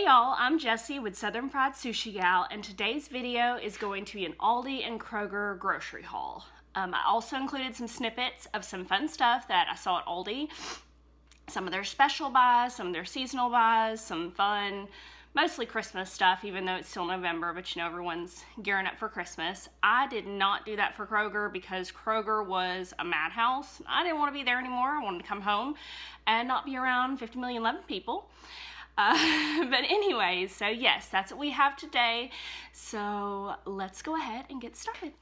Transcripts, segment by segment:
y'all, I'm Jessie with Southern Fried Sushi Gal, and today's video is going to be an Aldi and Kroger grocery haul. I also included some snippets of some fun stuff that I saw at Aldi. Some of their special buys, some of their seasonal buys, some fun, mostly Christmas stuff, even though it's still November, but you know, everyone's gearing up for Christmas. I did not do that for Kroger because Kroger was a madhouse. I didn't want to be there anymore. I wanted to come home and not be around 50 million loving people. But anyways, so yes, that's what we have today. So let's go ahead and get started.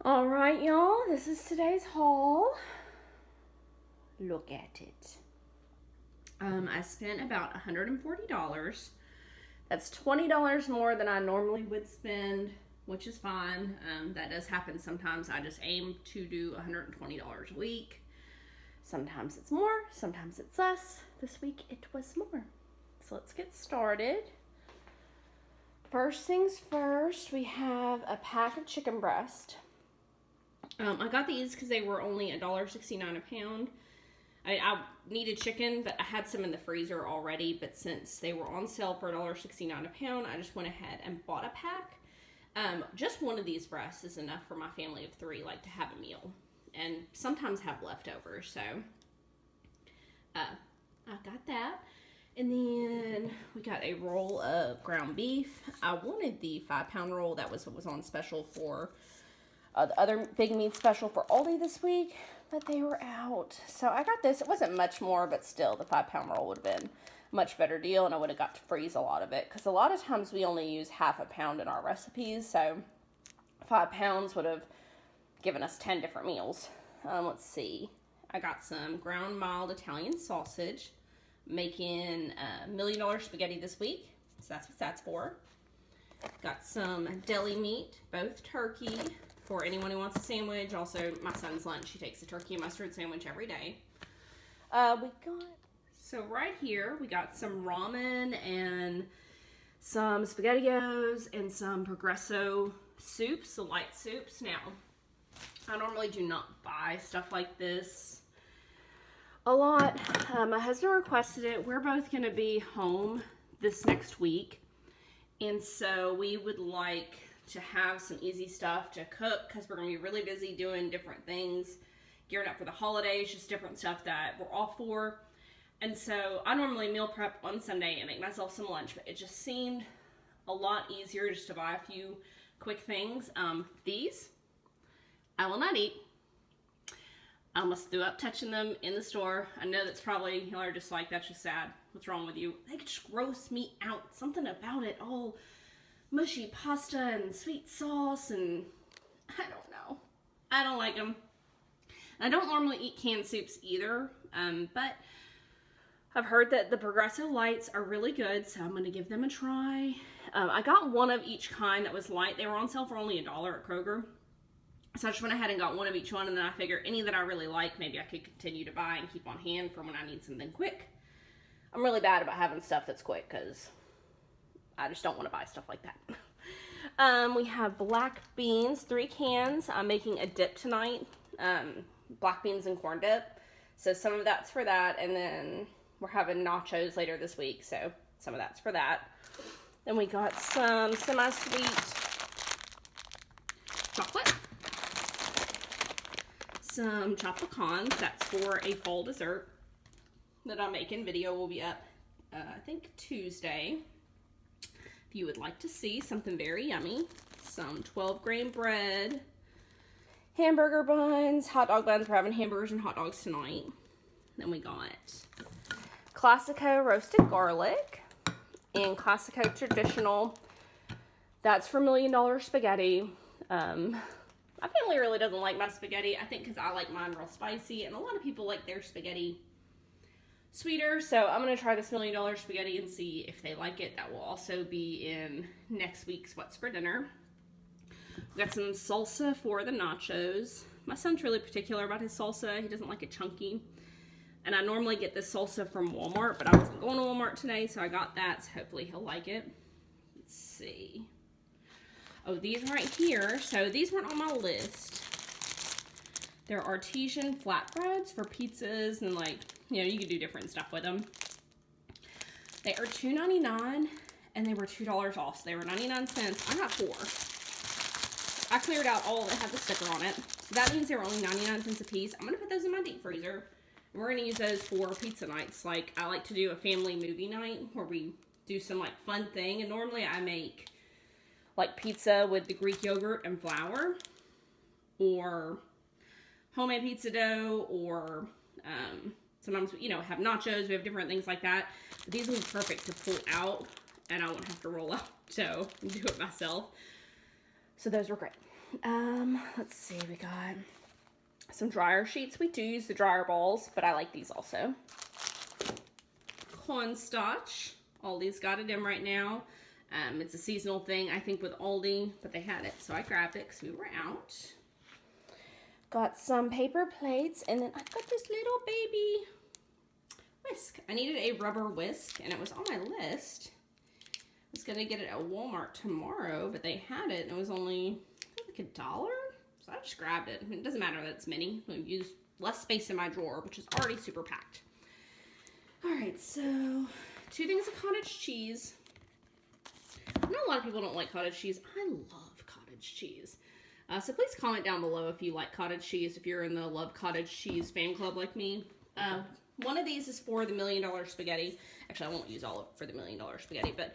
All right, y'all, this is today's haul. Look at it. I spent about $140. That's $20 more than I normally would spend, which is fine. That does happen sometimes. I just aim to do $120 a week. Sometimes it's more, sometimes it's less. This week it was more. So let's get started. First things first, we have a pack of chicken breast. I got these because they were only $1.69 a pound. I needed chicken, but I had some in the freezer already. But since they were on sale for $1.69 a pound, I just went ahead and bought a pack. Just one of these breasts is enough for my family of 3, like to have a meal. And sometimes have leftovers, so I got that. And then we got a roll of ground beef. I wanted the 5-pound roll. That was what was on special for the other big meat special for Aldi this week, but they were out. So I got this. It wasn't much more, but still the 5-pound roll would have been a much better deal, and I would have got to freeze a lot of it because a lot of times we only use half a pound in our recipes, so 5 pounds would have given us 10 different meals. Let's see. I got some ground mild Italian sausage, making $1 million spaghetti this week, so that's what that's for. Got some deli meat, both turkey, for anyone who wants a sandwich. Also, my son's lunch, he takes a turkey and mustard sandwich every day. So right here, we got some ramen and some SpaghettiOs and some Progresso soups, the light soups. Now, I normally do not buy stuff like this a lot. My husband requested it. We're both going to be home this next week, and so we would like to have some easy stuff to cook because we're going to be really busy doing different things, gearing up for the holidays, just different stuff that we're all for. And so I normally meal prep on Sunday and make myself some lunch, but it just seemed a lot easier just to buy a few quick things. These I will not eat. I almost threw up touching them in the store. I know that's probably, y'all are just like, that's just sad. What's wrong with you? They just gross me out. Something about it, all mushy pasta and sweet sauce, and I don't know. I don't like them. I don't normally eat canned soups either, but I've heard that the Progresso Lights are really good, so I'm going to give them a try. I got one of each kind that was light. They were on sale for only $1 at Kroger. So I just went ahead and got one of each one, and then I figured any that I really like, maybe I could continue to buy and keep on hand for when I need something quick. I'm really bad about having stuff that's quick, because I just don't want to buy stuff like that. We have black beans, 3 cans. I'm making a dip tonight, black beans and corn dip. So some of that's for that, and then we're having nachos later this week, so some of that's for that. Then we got some semi-sweet chocolate. Some chopped pecans. That's for a fall dessert that I'm making. Video will be up, I think, Tuesday. If you would like to see something very yummy. Some 12-grain bread. Hamburger buns. Hot dog buns. We're having hamburgers and hot dogs tonight. Then we got Classico roasted garlic. And Classico traditional. That's for $1 Million spaghetti. My family really doesn't like my spaghetti, I think because I like mine real spicy, and a lot of people like their spaghetti sweeter, so I'm going to try this $1 Million spaghetti and see if they like it. That will also be in next week's What's for Dinner. We got some salsa for the nachos. My son's really particular about his salsa. He doesn't like it chunky, and I normally get this salsa from Walmart, but I wasn't going to Walmart today, so I got that, so hopefully he'll like it. Let's see. Oh, these right here. So these weren't on my list. They're Artesian flatbreads for pizzas and, like, you know, you can do different stuff with them. They are $2.99 and they were $2 off. So they were 99 cents. I got 4. I cleared out all that had the sticker on it. So that means they were only 99 cents a piece. I'm going to put those in my deep freezer. And we're going to use those for pizza nights. Like, I like to do a family movie night where we do some, like, fun thing. And normally I make like pizza with the Greek yogurt and flour, or homemade pizza dough, or sometimes, you know, have nachos. We have different things like that. But these would be perfect to pull out, and I wouldn't have to roll out dough and do it myself. So those were great. Let's see, we got some dryer sheets. We do use the dryer balls, but I like these also. Cornstarch. Aldi's got it in right now. It's a seasonal thing, I think, with Aldi, but they had it, so I grabbed it because we were out. Got some paper plates, and then I got this little baby whisk. I needed a rubber whisk, and it was on my list. I was going to get it at Walmart tomorrow, but they had it, and it was only like $1. So I just grabbed it. I mean, it doesn't matter that it's mini. I use less space in my drawer, which is already super packed. All right, so 2 things of cottage cheese. I know a lot of people don't like cottage cheese. I love cottage cheese. So please comment down below if you like cottage cheese, if you're in the Love Cottage Cheese fan club like me. One of these is for the $1 Million spaghetti. Actually, I won't use all of it for the $1 Million spaghetti, but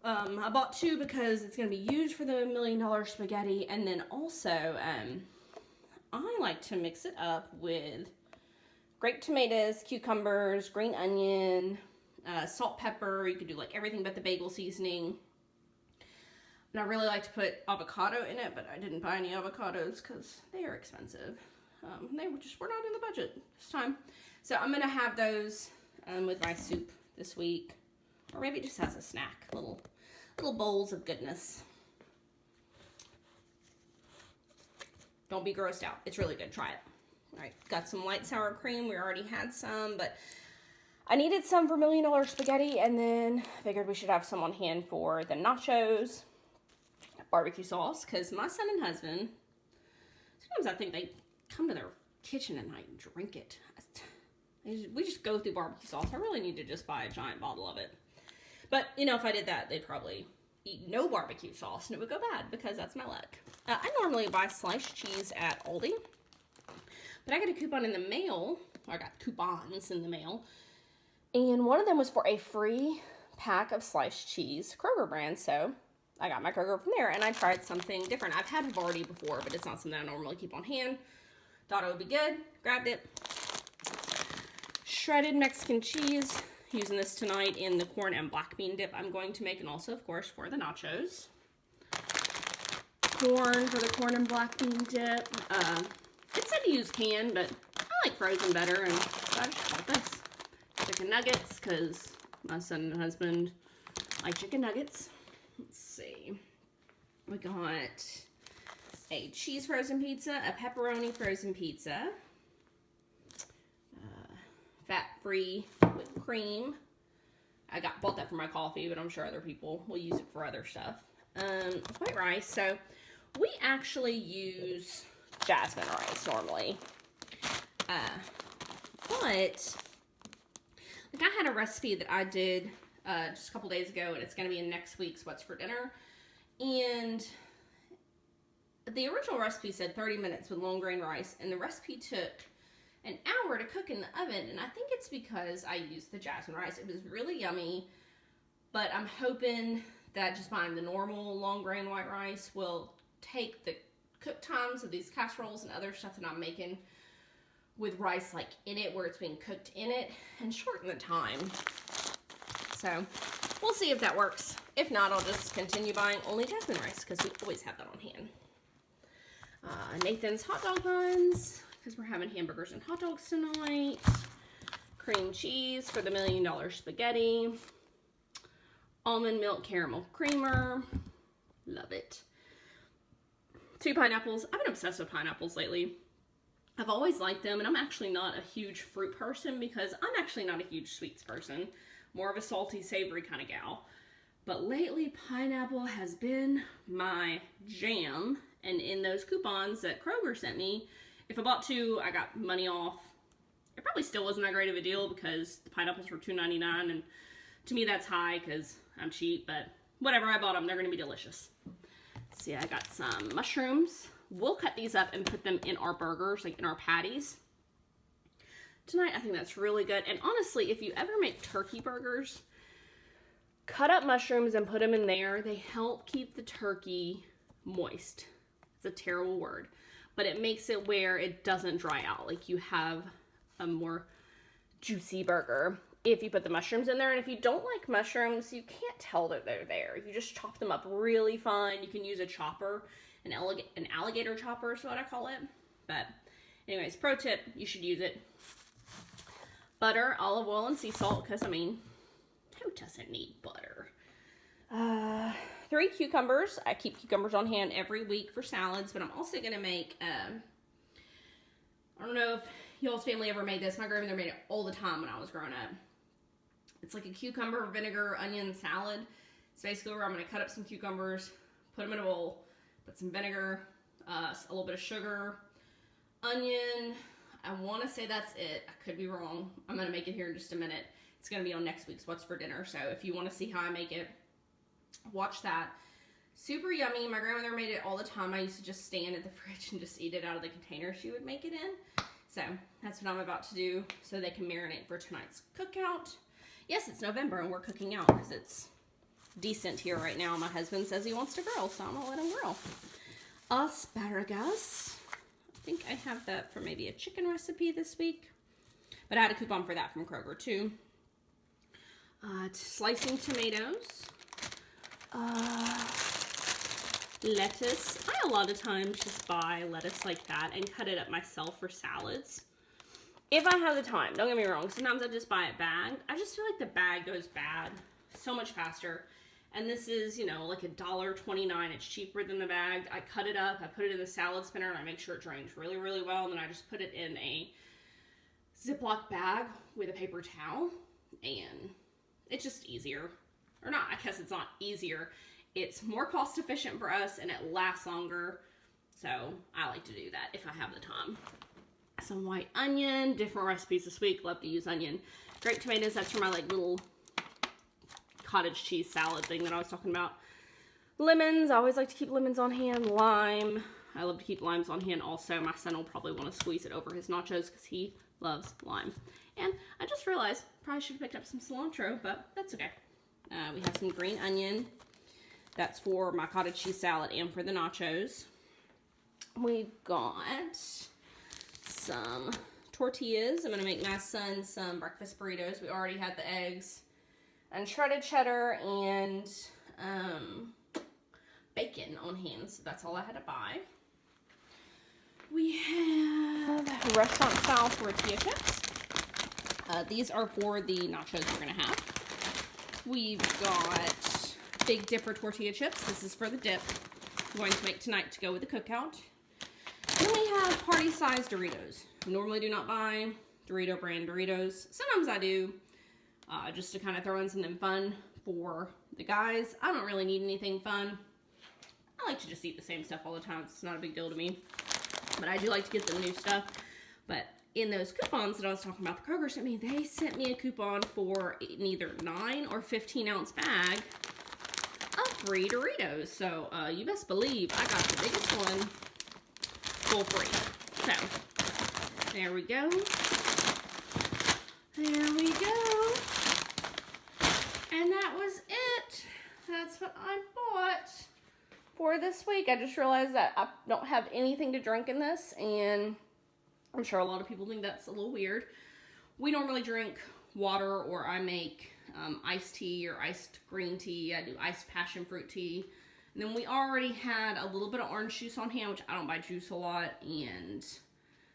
I bought 2 because it's going to be used for the $1 Million spaghetti. And then also, I like to mix it up with grape tomatoes, cucumbers, green onion, salt, pepper. You could do like everything but the bagel seasoning. And I really like to put avocado in it, but I didn't buy any avocados because they are expensive. They were not in the budget this time. So I'm going to have those with my soup this week. Or maybe just as a snack. Little bowls of goodness. Don't be grossed out. It's really good. Try it. All right. Got some light sour cream. We already had some, but I needed some for $1 Million spaghetti, and then figured we should have some on hand for the nachos. Barbecue sauce, because my son and husband, sometimes I think they come to their kitchen at night and drink it. We just go through barbecue sauce. I really need to just buy a giant bottle of it. But, you know, if I did that, they'd probably eat no barbecue sauce, and it would go bad, because that's my luck. I normally buy sliced cheese at Aldi, but I got a coupon in the mail, or I got coupons in the mail, And one of them was for a free pack of sliced cheese, Kroger brand, so I got my Kroger from there, and I tried something different. I've had Havarti before, but it's not something I normally keep on hand. Thought it would be good, grabbed it. Shredded Mexican cheese, using this tonight in the corn and black bean dip I'm going to make, and also, of course, for the nachos. Corn for the corn and black bean dip. It said to use canned, but I like frozen better, and so I just bought this. Chicken nuggets, because my son and husband like chicken nuggets. Let's see. We got a cheese frozen pizza, a pepperoni frozen pizza, fat-free whipped cream. I bought that for my coffee, but I'm sure other people will use it for other stuff. White rice. So we actually use jasmine rice normally. But like I had a recipe that I did just a couple days ago, and it's going to be in next week's What's for Dinner. And the original recipe said 30 minutes with long grain rice, and the recipe took an hour to cook in the oven, and I think it's because I used the jasmine rice. It was really yummy, but I'm hoping that just buying the normal long grain white rice will take the cook times of these casseroles and other stuff that I'm making with rice like in it, where it's being cooked in it, and shorten the time. So we'll see if that works. If not, I'll just continue buying only jasmine rice, because we always have that on hand. Nathan's hot dog buns, because we're having hamburgers and hot dogs tonight. Cream cheese for the $1 million spaghetti. Almond milk caramel creamer. Love it. 2 pineapples. I've been obsessed with pineapples lately. I've always liked them, and I'm actually not a huge fruit person, because I'm actually not a huge sweets person. More of a salty, savory kind of gal. But lately, pineapple has been my jam. And in those coupons that Kroger sent me, if I bought 2, I got money off. It probably still wasn't that great of a deal, because the pineapples were $2.99, and to me that's high because I'm cheap, but whatever, I bought them. They're going to be delicious. Let's see, I got some mushrooms. We'll cut these up and put them in our burgers, like in our patties tonight. I think that's really good. And honestly, if you ever make turkey burgers, cut up mushrooms and put them in there. They help keep the turkey moist. It's a terrible word, but it makes it where it doesn't dry out. Like, you have a more juicy burger if you put the mushrooms in there. And if you don't like mushrooms, you can't tell that they're there. You just chop them up really fine. You can use a chopper, an alligator chopper is what I call it. But anyways, pro tip, you should use it. Butter, olive oil, and sea salt, because, I mean, who doesn't need butter? 3 cucumbers. I keep cucumbers on hand every week for salads, but I'm also going to make, I don't know if y'all's family ever made this. My grandmother made it all the time when I was growing up. It's like a cucumber, vinegar, onion salad. It's basically where I'm going to cut up some cucumbers, put them in a bowl, put some vinegar, a little bit of sugar, onion. I want to say that's it. I could be wrong. I'm going to make it here in just a minute. It's going to be on next week's What's for Dinner, so if you want to see how I make it, watch that. Super yummy. My grandmother made it all the time. I used to just stand at the fridge and just eat it out of the container she would make it in. So that's what I'm about to do, so they can marinate for tonight's cookout. Yes, it's November and we're cooking out because it's decent here right now. My husband says he wants to grill, so I'm going to let him grill. Asparagus. I think I have that for maybe a chicken recipe this week. But I had a coupon for that from Kroger too. Slicing tomatoes. Lettuce. I a lot of times just buy lettuce like that and cut it up myself for salads. If I have the time, don't get me wrong. Sometimes I just buy it bagged. I just feel like the bag goes bad so much faster. And this is, you know, like $1.29. It's cheaper than the bag. I cut it up, I put it in the salad spinner, and I make sure it drains really, really well. And then I just put it in a Ziploc bag with a paper towel. And it's just easier. Or not, I guess it's not easier. It's more cost efficient for us and it lasts longer. So I like to do that if I have the time. Some white onion, different recipes this week. Love to use onion. Grape tomatoes, that's for my like little cottage cheese salad thing that I was talking about. Lemons, I always like to keep lemons on hand. Lime, I love to keep limes on hand also. My son will probably want to squeeze it over his nachos because he loves lime. And I just realized, Probably should have picked up some cilantro, but that's okay. We have some green onion. That's for my cottage cheese salad and for the nachos. We've got some tortillas. I'm going to make my son some breakfast burritos. We already had the eggs and shredded cheddar and bacon on hand, so that's all I had to buy. We have restaurant style tortilla chips. These are for the nachos we're going to have. We've got Big Dipper tortilla chips. This is for the dip I'm going to make tonight to go with the cookout. Then we have party-sized Doritos. I normally do not buy Dorito brand Doritos. Sometimes I do, just to kind of throw in something fun for the guys. I don't really need anything fun. I like to just eat the same stuff all the time. It's not a big deal to me. But I do like to get the new stuff. But in those coupons that I was talking about, the Kroger sent me, they sent me a coupon for an either 9 or 15 ounce bag of free Doritos. So you best believe I got the biggest one for free. So there we go. There we go. And that was it. That's what I bought for this week. I just realized that I don't have anything to drink in this, and I'm sure a lot of people think that's a little weird. We normally drink water, or I make iced tea or iced green tea. I do iced passion fruit tea. And then we already had a little bit of orange juice on hand, which I don't buy juice a lot, and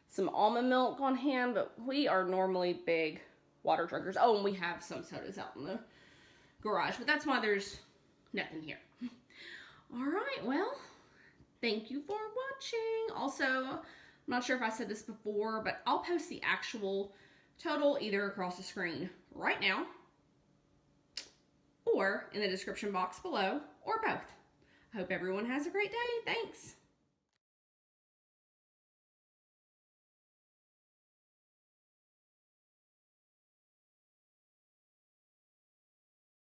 some almond milk on hand, but we are normally big water drinkers. Oh, and we have some sodas out in the garage, but that's why there's nothing here. All right, well, thank you for watching. Also, I'm not sure if I said this before, but I'll post the actual total either across the screen right now or in the description box below, or both. I hope everyone has a great day. Thanks.